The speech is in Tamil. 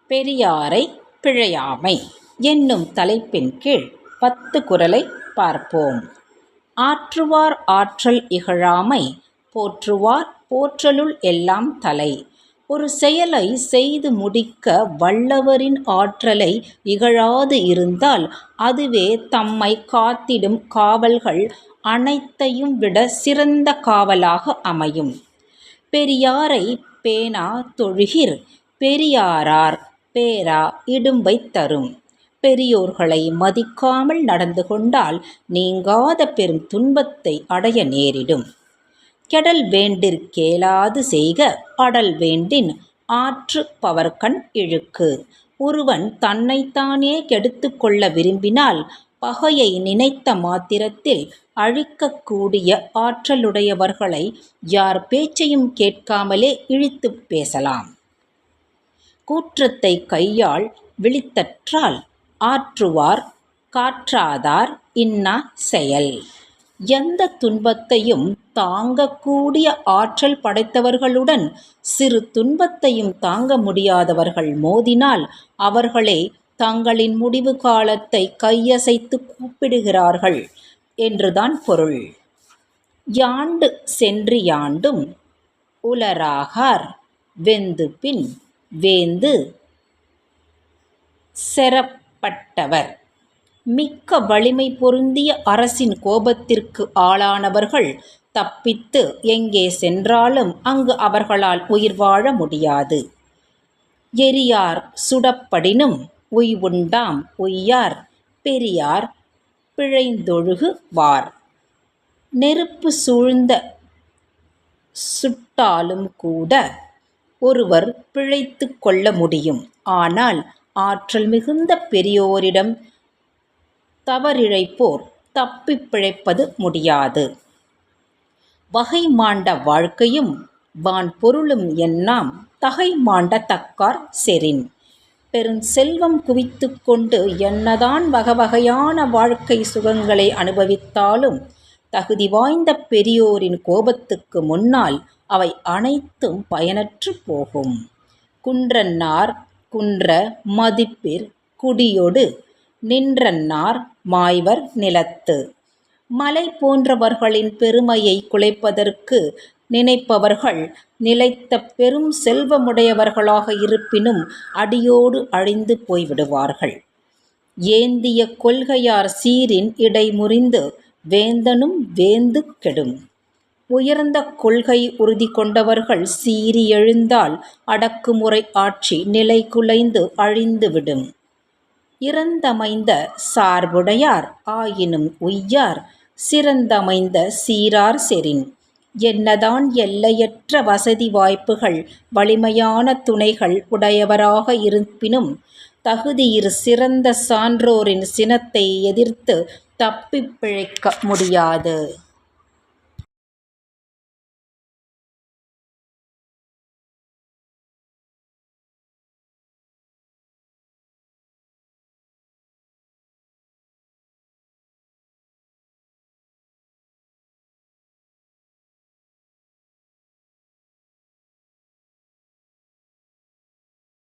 பெரியாரை பிழையாமை என்னும் தலைப்பின் கீழ் 10 குறளை பார்ப்போம். ஆற்றுவார் ஆற்றல் இகழாமை போற்றுவார் போற்றலுள் எல்லாம் தலை. ஒரு செயலை செய்து முடிக்க வல்லவரின் ஆற்றலை இகழாது இருந்தால் அதுவே தம்மை காத்திடும் காவல்கள் அனைத்தையும் விட சிறந்த காவலாக அமையும். பெரியாரை பேணா தொழுகிற் பெரியாரார் பேரா இடும்பை தரும். பெரியோர்களை மதிக்காமல் நடந்து கொண்டால் நீங்காத பெரும் துன்பத்தை அடைய நேரிடும். கெடல் வேண்டிற் கேளாது செய்க அடல் வேண்டின் ஆற்று பவர்கண் இழுக்கு. ஒருவன் தன்னைத்தானே கெடுத்து கொள்ள விரும்பினால் பகையை நினைத்த மாத்திரத்தில் அழிக்கக்கூடிய ஆற்றலுடையவர்களை யார் பேச்சையும் கேட்காமலே இழித்துப் பேசலாம். கூற்றத்தை கையால் விழித்தற்றால் ஆற்றுவார் காற்றாதார் இன்னா செயல். எந்த துன்பத்தையும் தாங்கக்கூடிய ஆற்றல் படைத்தவர்களுடன் சிறு துன்பத்தையும் தாங்க முடியாதவர்கள் மோதினால் அவர்களே தங்களின் முடிவு காலத்தை கையசைத்து கூப்பிடுகிறார்கள் என்றுதான் பொருள். யாண்டு சென்று யாண்டும் உளராகார் வெந்துபின் வேந்து செறப்பட்டவர். மிக்க வலிமை பொருந்திய அரசின் கோபத்திற்கு ஆளானவர்கள் தப்பித்து எங்கே சென்றாலும் அங்கு அவர்களால் உயிர் வாழ முடியாது. எரியார் சுடப்படினும் உய்வுண்டாம் உய்யார் பெரியார் பிழைந்தொழுகு வார். நெருப்பு சூழ்ந்த சுட்டாலும் கூட ஒருவர் பிழைத்து கொள்ள முடியும். ஆனால் ஆற்றல் மிகுந்த பெரியோரிடம் தவறிழைப்போர் தப்பி பிழைப்பது முடியாது. வகை மாண்ட வாழ்க்கையும் வான் பொருளும் என்னாம் தகை மாண்ட தக்கார் செறின். பெருஞ்செல்வம் குவித்து கொண்டு என்னதான் வகைவகையான வாழ்க்கை சுகங்களை அனுபவித்தாலும் தகுதி வாய்ந்த பெரியோரின் கோபத்துக்கு முன்னால் அவை அனைத்தும் பயனற்று போகும். குன்றன்னார் குன்ற மதிப்பிற் குடியொடு நின்றன்னார் மாய்வர் நிலத்து. மலை போன்றவர்களின் பெருமையை குலைப்பதற்கு நினைப்பவர்கள் நிலைத்த பெரும் செல்வமுடையவர்களாக இருப்பினும் அடியோடு அழிந்து போய்விடுவார்கள். ஏந்திய கொள்கையார் சீரின் இடைமுறிந்து வேந்தனும் வேந்து கெடும். உயர்ந்த கொள்கை உறுதி கொண்டவர்கள் சீறி எழுந்தால் அடக்குமுறை ஆட்சி நிலை குலைந்து அழிந்துவிடும். இறந்தமைந்த சார்புடையார் ஆயினும் உய்யார் சிறந்தமைந்த சீரார் செறின். என்னதான் எல்லையற்ற வசதி வாய்ப்புகள் வலிமையான துணைகள் உடையவராக இருப்பினும் தகுதியிற் சிறந்த சான்றோரின் சினத்தை எதிர்த்து தப்பி பிழைக்க முடியாது.